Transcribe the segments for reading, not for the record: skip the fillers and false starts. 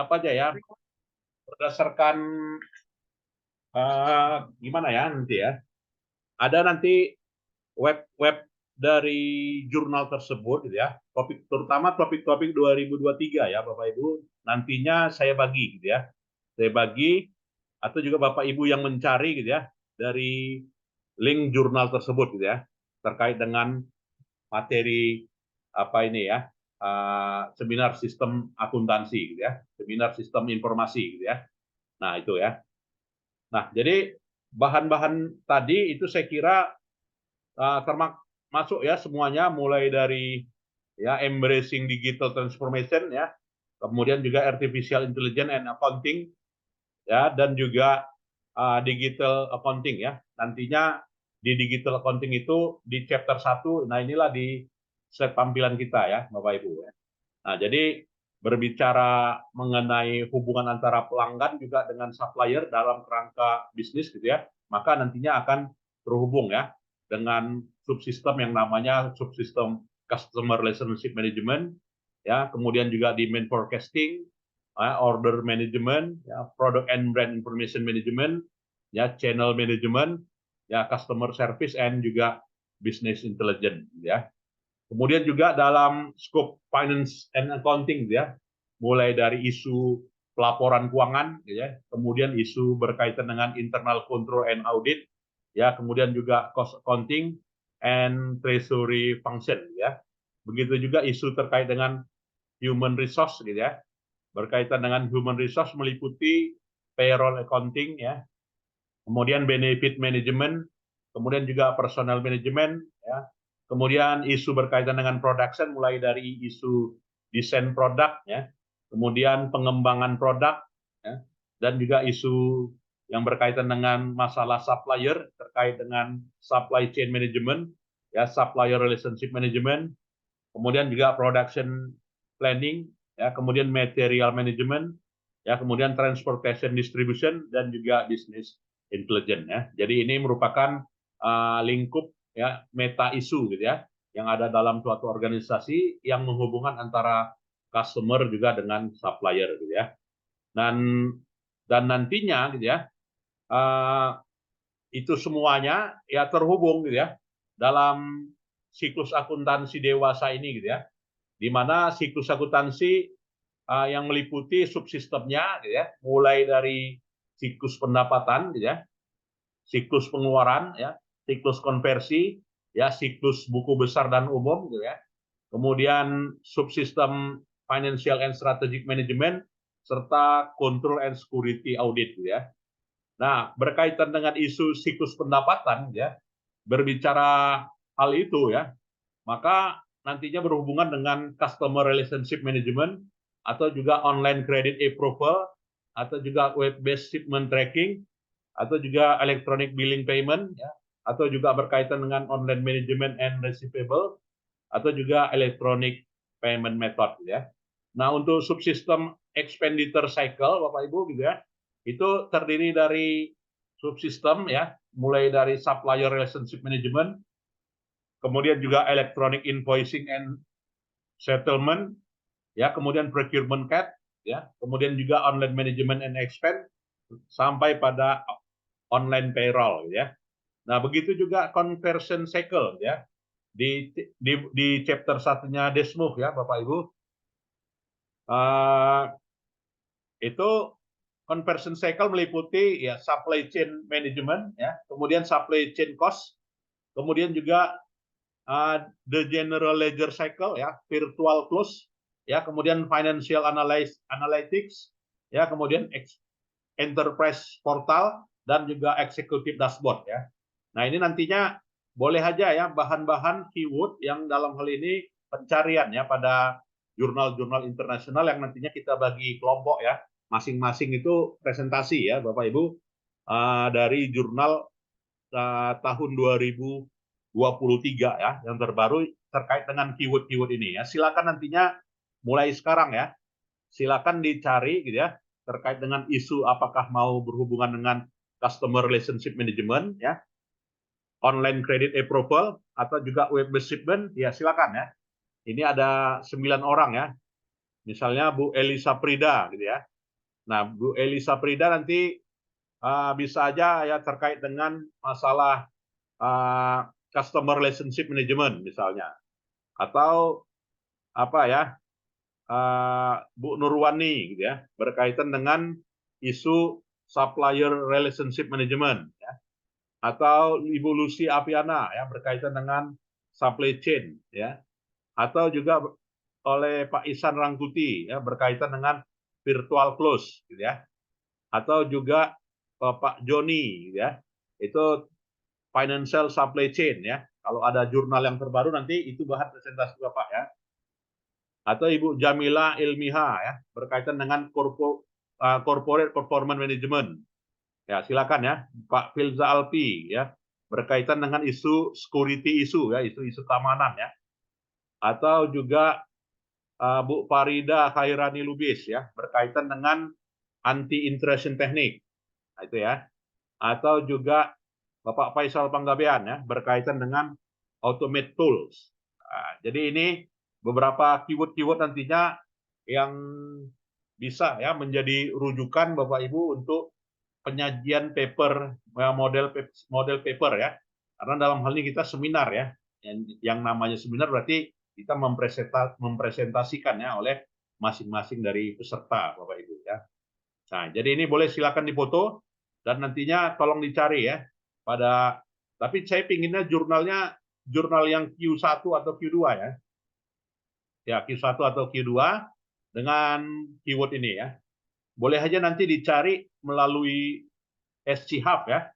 apa aja ya, berdasarkan gimana ya nanti ya. Ada nanti web dari jurnal tersebut gitu ya. Topik terutama topik-topik 2023 ya Bapak Ibu. Nantinya saya bagi gitu ya. Saya bagi atau juga Bapak Ibu yang mencari gitu ya dari link jurnal tersebut gitu ya terkait dengan materi apa ini ya, seminar sistem akuntansi gitu ya, seminar sistem informasi gitu ya. Nah itu ya. Nah jadi bahan-bahan tadi itu saya kira termasuk ya semuanya mulai dari ya embracing digital transformation ya, kemudian juga artificial intelligence and accounting ya, dan juga digital accounting ya. Nantinya di digital accounting itu di chapter 1, nah inilah di slide tampilan kita ya Bapak Ibu ya. Nah, jadi berbicara mengenai hubungan antara pelanggan juga dengan supplier dalam kerangka bisnis gitu ya, maka nantinya akan terhubung ya dengan subsistem yang namanya subsistem customer relationship management ya, kemudian juga demand forecasting, order management, ya, product and brand information management, ya, channel management, ya, customer service and juga business intelligence ya. Kemudian juga dalam scope finance and accounting ya, mulai dari isu pelaporan keuangan ya, kemudian isu berkaitan dengan internal control and audit ya, kemudian juga cost accounting and treasury function ya. Begitu juga isu terkait dengan human resource gitu ya. Berkaitan dengan human resource meliputi payroll accounting ya, kemudian benefit management, kemudian juga personal management, ya. Kemudian isu berkaitan dengan production mulai dari isu desain produk, ya, kemudian pengembangan produk, ya, dan juga isu yang berkaitan dengan masalah supplier terkait dengan supply chain management, ya, supplier relationship management, kemudian juga production planning, ya, kemudian material management, ya, kemudian transportation distribution dan juga business intelligence ya. Jadi ini merupakan lingkup ya meta isu gitu ya yang ada dalam suatu organisasi yang menghubungkan antara customer juga dengan supplier gitu ya. Dan nantinya gitu ya itu semuanya ya terhubung gitu ya dalam siklus akuntansi dewasa ini gitu ya. Di mana siklus akuntansi yang meliputi subsistemnya gitu ya, mulai dari siklus pendapatan gitu ya, siklus pengeluaran ya, siklus konversi ya, siklus buku besar dan umum gitu ya. Kemudian subsistem financial and strategic management serta control and security audit gitu ya. Nah, berkaitan dengan isu siklus pendapatan ya, berbicara hal itu ya, maka nantinya berhubungan dengan customer relationship management atau juga online credit approval atau juga web based shipment tracking atau juga electronic billing payment ya, atau juga berkaitan dengan online management and receivable atau juga electronic payment method ya. Nah, untuk subsistem expenditure cycle Bapak Ibu gitu ya, itu terdiri dari subsistem ya, mulai dari supplier relationship management, kemudian juga electronic invoicing and settlement, ya, kemudian procurement cat, ya, kemudian juga online management and expense, sampai pada online payroll, ya. Nah, begitu juga conversion cycle, ya, di chapter satunya Desmos, ya, Bapak Ibu, itu conversion cycle meliputi ya supply chain management, ya, kemudian supply chain cost, kemudian juga the general ledger cycle ya, virtual close ya, kemudian financial analytics ya, kemudian enterprise portal dan juga executive dashboard ya. Nah, ini nantinya boleh aja ya bahan-bahan keyword yang dalam hal ini pencarian ya pada jurnal-jurnal internasional yang nantinya kita bagi kelompok ya. Masing-masing itu presentasi ya Bapak Ibu dari jurnal tahun 2023 ya yang terbaru terkait dengan keyword-keyword ini ya. Silakan nantinya mulai sekarang ya. Silakan dicari gitu ya terkait dengan isu apakah mau berhubungan dengan customer relationship management ya, online credit approval atau juga web based shipment ya silakan ya. Ini ada 9 orang ya misalnya Bu Elisa Prida gitu ya. Nah, Bu Elisa Prida nanti bisa aja ya terkait dengan masalah customer relationship management misalnya, atau apa ya, Bu Nurwani gitu ya, berkaitan dengan isu supplier relationship management ya, atau Ibu Lucy Apiana ya berkaitan dengan supply chain ya, atau juga oleh Pak Ihsan Rangkuti ya berkaitan dengan virtual close gitu ya, atau juga Pak Joni gitu ya, itu financial supply chain ya. Kalau ada jurnal yang terbaru nanti itu bahan presentasi Bapak ya. Atau Ibu Jamila Ilmiha ya berkaitan dengan corporate performance management. Ya, silakan ya. Pak Filza Alpi ya berkaitan dengan isu security isu ya, isu-isu keamanan ya. Atau juga Bu Farida Khairani Lubis ya berkaitan dengan anti intrusion teknik. Nah, itu ya. Atau juga Bapak Faisal Panggabean ya berkaitan dengan automate tools. Nah, jadi ini beberapa keyword-keyword nantinya yang bisa ya menjadi rujukan Bapak Ibu untuk penyajian paper model paper ya. Karena dalam hal ini kita seminar ya. Yang namanya seminar berarti kita mempresentasikan ya oleh masing-masing dari peserta Bapak Ibu ya. Nah, jadi ini boleh silakan dipoto dan nantinya tolong dicari ya pada, tapi saya pinginnya jurnal yang Q1 atau Q2 ya. Ya, Q1 atau Q2 dengan keyword ini ya. Boleh aja nanti dicari melalui SC Hub ya.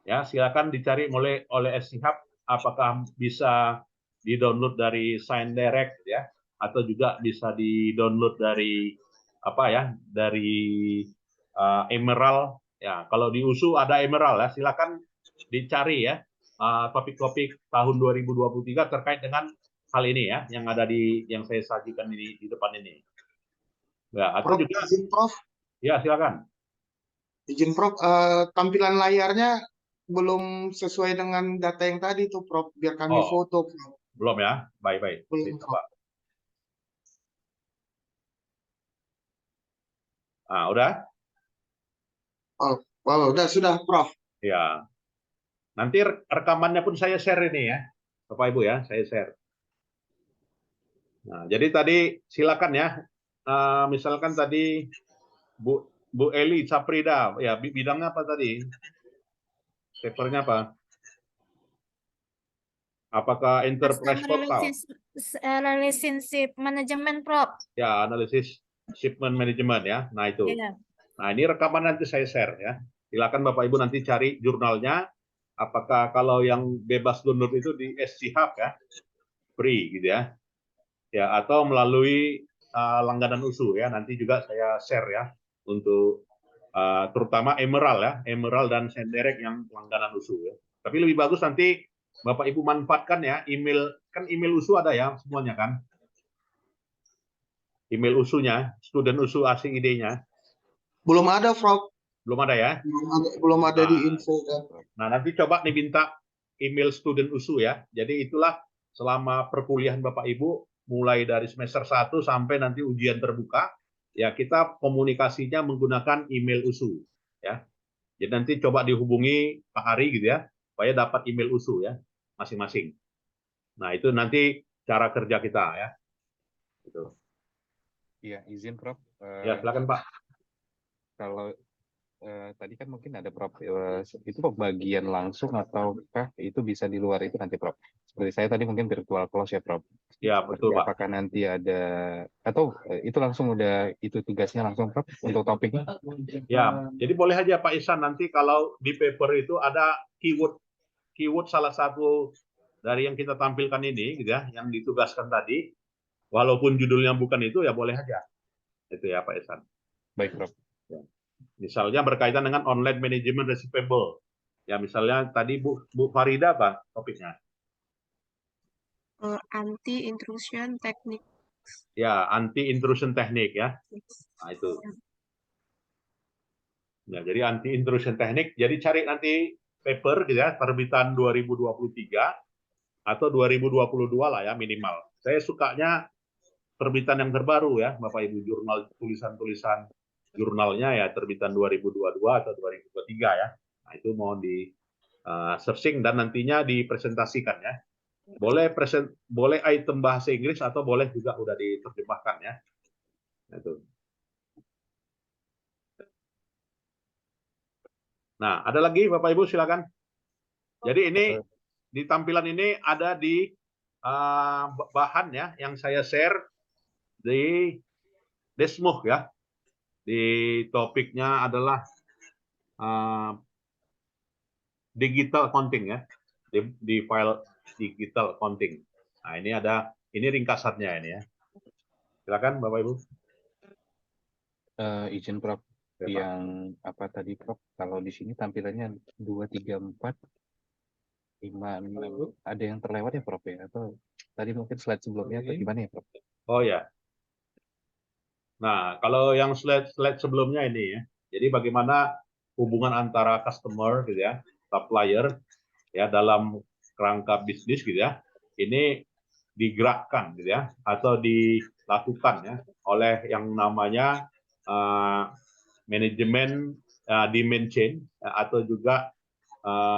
Ya, silakan dicari oleh SC Hub apakah bisa di-download dari Sign Direct ya, atau juga bisa di-download dari apa ya, dari Emerald ya. Kalau di USU ada Emerald ya, silakan dicari ya topik-topik tahun 2023 terkait dengan hal ini ya, yang ada yang saya sajikan di depan ini. Ya, atau Prof, juga izin Prof, ya silakan. tampilan layarnya belum sesuai dengan data yang tadi tuh Prof, biar kami Oh, foto Prof. belum ya. Baik-baik. Belum Prof. Nah, udah? Oh, sudah Prof. Ya. Nanti rekamannya pun saya share ini ya. Bapak Ibu ya, saya share. Nah, jadi tadi silakan ya. Misalkan tadi Bu Eli Saprida, ya bidangnya apa tadi? Papernya apa? Apakah enterprise portal? Relationship Management, Prof. Ya, analisis shipment management ya. Nah, itu. Ya. Nah, ini rekaman nanti saya share ya. Silakan Bapak Ibu nanti cari jurnalnya. Apakah kalau yang bebas download itu di SC Hub ya, free gitu ya. Ya, atau melalui langganan USU ya. Nanti juga saya share ya untuk terutama Emerald ya, Emerald dan Senderek yang langganan USU ya. Tapi lebih bagus nanti Bapak Ibu manfaatkan ya email, kan email USU ada ya semuanya kan. Email USU-nya, student USU asing ID-nya. Belum ada Prof. Belum ada ya? Belum ada di info kan. Nah, nanti coba nih minta email student USU ya. Jadi itulah selama perkuliahan Bapak Ibu mulai dari semester 1 sampai nanti ujian terbuka ya, kita komunikasinya menggunakan email USU ya. Jadi nanti coba dihubungi Pak Ari gitu ya supaya dapat email USU ya masing-masing. Nah, itu nanti cara kerja kita ya. Gitu. Iya, izin Prof. Ya, silakan Pak. Kalau tadi kan mungkin ada Prof, itu pembagian langsung ataukah itu bisa di luar itu nanti Prof? Seperti saya tadi mungkin virtual close ya Prof. Ya, betul Pak. Apakah nanti ada atau itu langsung udah itu tugasnya langsung Prof untuk topiknya? Ya, jadi boleh aja Pak Ihsan nanti kalau di paper itu ada keyword salah satu dari yang kita tampilkan ini gitu ya, yang ditugaskan tadi, walaupun judulnya bukan itu ya boleh aja. Itu ya Pak Ihsan. Baik Prof. Ya. Misalnya berkaitan dengan online management receivable. Ya, misalnya tadi Bu Farida apa topiknya? Anti intrusion teknik. Ya, anti intrusion teknik ya. Nah, itu. Ya, jadi anti intrusion teknik. Jadi cari nanti paper gitu ya, terbitan 2023 atau 2022 lah ya minimal. Saya sukanya terbitan yang terbaru ya, Bapak Ibu, jurnal tulisan-tulisan jurnalnya ya terbitan 2022 atau 2023 ya. Nah, itu mohon di searching dan nantinya dipresentasikan ya. Boleh item bahasa Inggris atau boleh juga udah diterjemahkan ya. Itu. Nah, ada lagi Bapak Ibu silakan. Jadi ini di tampilan ini ada di bahan ya yang saya share di Desmos ya. Di topiknya adalah digital accounting ya. Di file digital accounting. Nah, ini ringkasannya ini ya. Silakan Bapak Ibu. Izin Prof. Ya, Pak. Yang apa tadi Prof? Kalau di sini tampilannya 2, 3, 4, 5, 6. Ada yang terlewat ya Prof ya? Atau tadi mungkin slide sebelumnya atau gimana ya Prof? Oh ya. Nah, kalau yang slide sebelumnya ini ya. Jadi bagaimana hubungan antara customer gitu ya, supplier ya dalam kerangka bisnis gitu ya. Ini digerakkan gitu ya atau dilakukan ya oleh yang namanya manajemen demand chain atau juga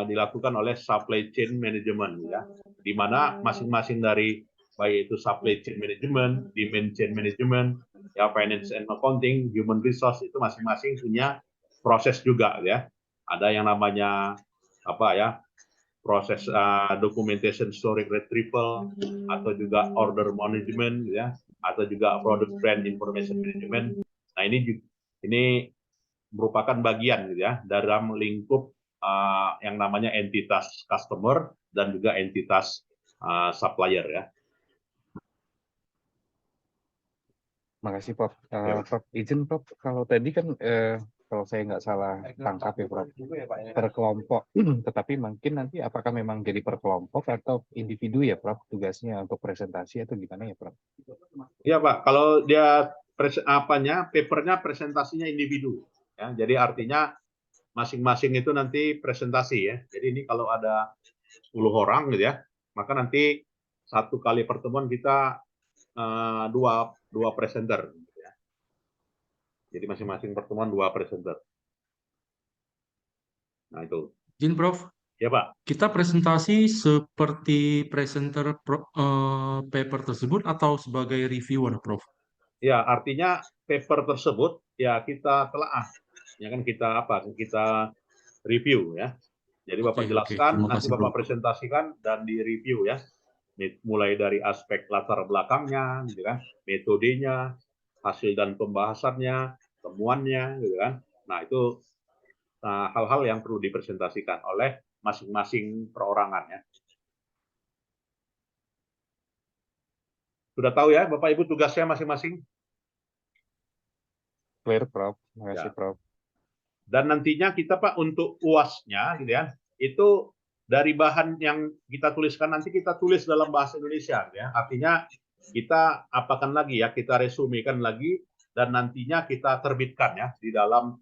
dilakukan oleh supply chain management ya, di mana masing-masing dari baik itu supply chain management, demand chain management, ya finance and accounting, human resource itu masing-masing punya proses juga ya. Ada yang namanya apa ya? Proses documentation storage retrieval atau juga order management ya, atau juga product brand information management. Nah, ini merupakan bagian gitu ya dalam lingkup yang namanya entitas customer dan juga entitas supplier ya. Makasih Prof. Prof, izin Prof, kalau tadi kan kalau saya nggak salah tangkap ya Prof, per kelompok, tetapi mungkin nanti apakah memang jadi per kelompok atau individu ya Prof tugasnya untuk presentasi atau gimana ya Prof? Iya Pak, kalau dia papernya presentasinya individu ya. Jadi artinya masing-masing itu nanti presentasi ya. Jadi ini kalau ada 10 orang gitu ya, maka nanti satu kali pertemuan kita dua presenter. Ya. Jadi masing-masing pertemuan 2 presenter. Nah itu. Izin Prof, Ya Pak. kita presentasi seperti presenter paper tersebut atau sebagai reviewer Prof? Ya, artinya paper tersebut ya kita telaah. Ya kan kita review ya. Jadi Bapak Oke, jelaskan, terima nanti kasih Bapak Prof. presentasikan dan di review ya. Mulai dari aspek latar belakangnya, gitu kan, metodenya, hasil dan pembahasannya, temuannya, gitu kan. Nah itu hal-hal yang perlu dipresentasikan oleh masing-masing perorangan ya. Sudah tahu ya Bapak Ibu tugasnya masing-masing? Clear Prof, makasih Ya. Prof. Dan nantinya kita Pak untuk UAS-nya gitu ya, itu dari bahan yang kita tuliskan nanti kita tulis dalam bahasa Indonesia ya. Artinya kita apakan lagi ya, kita resumekan lagi dan nantinya kita terbitkan ya di dalam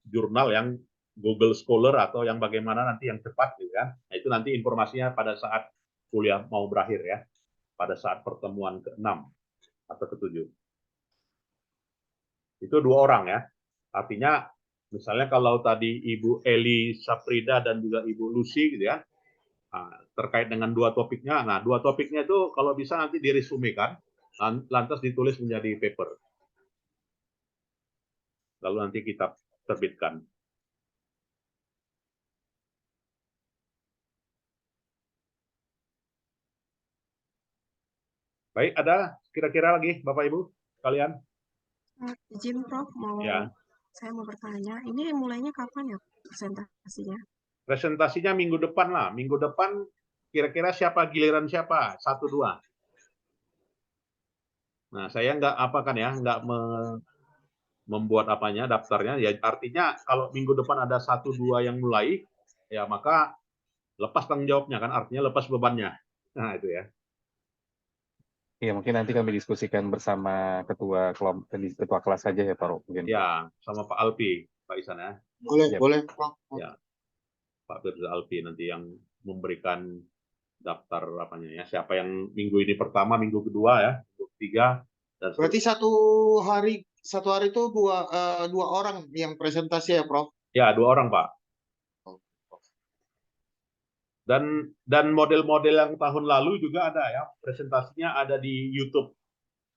jurnal yang Google Scholar atau yang bagaimana nanti yang cepat gitu kan. Nah, itu nanti informasinya pada saat kuliah mau berakhir ya. Pada saat pertemuan ke-6 atau ke-7. Itu 2 orang ya. Artinya misalnya kalau tadi Ibu Eli Saprida dan juga Ibu Lucy gitu ya, terkait dengan 2 topiknya, nah 2 topiknya itu kalau bisa nanti diresumekan, lantas ditulis menjadi paper. Lalu nanti kita terbitkan. Baik, ada kira-kira lagi Bapak Ibu kalian? Izin Prof, Ya. saya mau bertanya, ini mulainya kapan ya presentasinya? Presentasinya minggu depan lah. Minggu depan kira-kira siapa giliran siapa? 1, 2. Nah, saya nggak membuat daftarnya. Ya artinya kalau minggu depan ada 1, 2 yang mulai, ya maka lepas tanggung jawabnya kan, artinya lepas bebannya. Nah itu ya. Iya, mungkin nanti kami diskusikan bersama ketua kelas saja ya Pak. Mungkin. Ya, sama Pak Alpi, Pak Isan ya. Boleh, Ya. boleh Prof. Ya. Pak Firza Alpi nanti yang memberikan daftar apanya ya, siapa yang minggu ini pertama, minggu kedua ya, minggu ketiga, dan Berarti satu hari itu dua orang yang presentasi ya, Prof? ya 2 orang Pak. Dan model-model yang tahun lalu juga ada ya, presentasinya ada di YouTube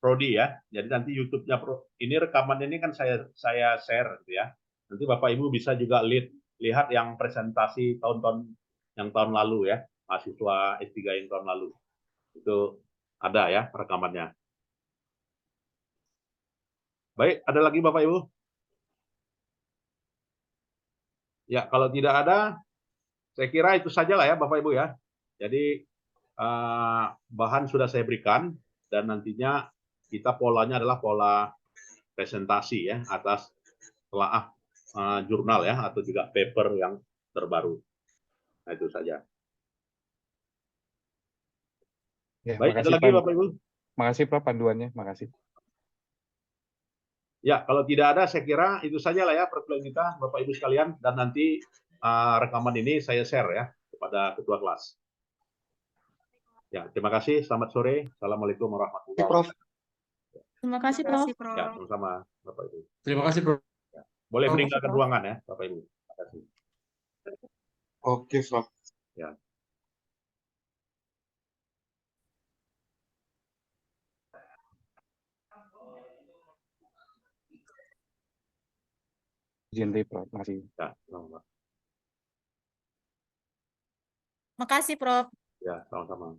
Prodi ya. Jadi nanti YouTube-nya ini rekamannya ini kan saya share gitu ya. Nanti Bapak Ibu bisa juga lihat yang presentasi tahun lalu ya, mahasiswa S3 yang tahun lalu. Itu ada ya rekamannya. Baik, ada lagi Bapak Ibu? Ya, kalau tidak ada, saya kira itu sajalah ya Bapak Ibu ya. Jadi bahan sudah saya berikan dan nantinya kita polanya adalah pola presentasi ya atas telaah jurnal ya atau juga paper yang terbaru. Nah, itu saja. Ya, Baik, ada makasih lagi Bapak Ibu? Makasih Prof panduannya, makasih. Ya, kalau tidak ada saya kira itu sajalah ya pertemuan kita Bapak Ibu sekalian dan nanti rekaman ini saya share ya kepada ketua kelas. Ya, terima kasih. Selamat sore. Assalamualaikum warahmatullahi Prof. wabarakatuh. Terima kasih, Prof. Terima kasih, Prof. Ya, sama-sama Bapak Ibu. Terima kasih, Prof. Boleh Prof. meninggalkan ruangan ya, Bapak Ibu. Terima kasih. Oke, Prof. Ya. Izin Prof, makasih. Ya, sama-sama. Makasih, Prof. Ya, sama-sama.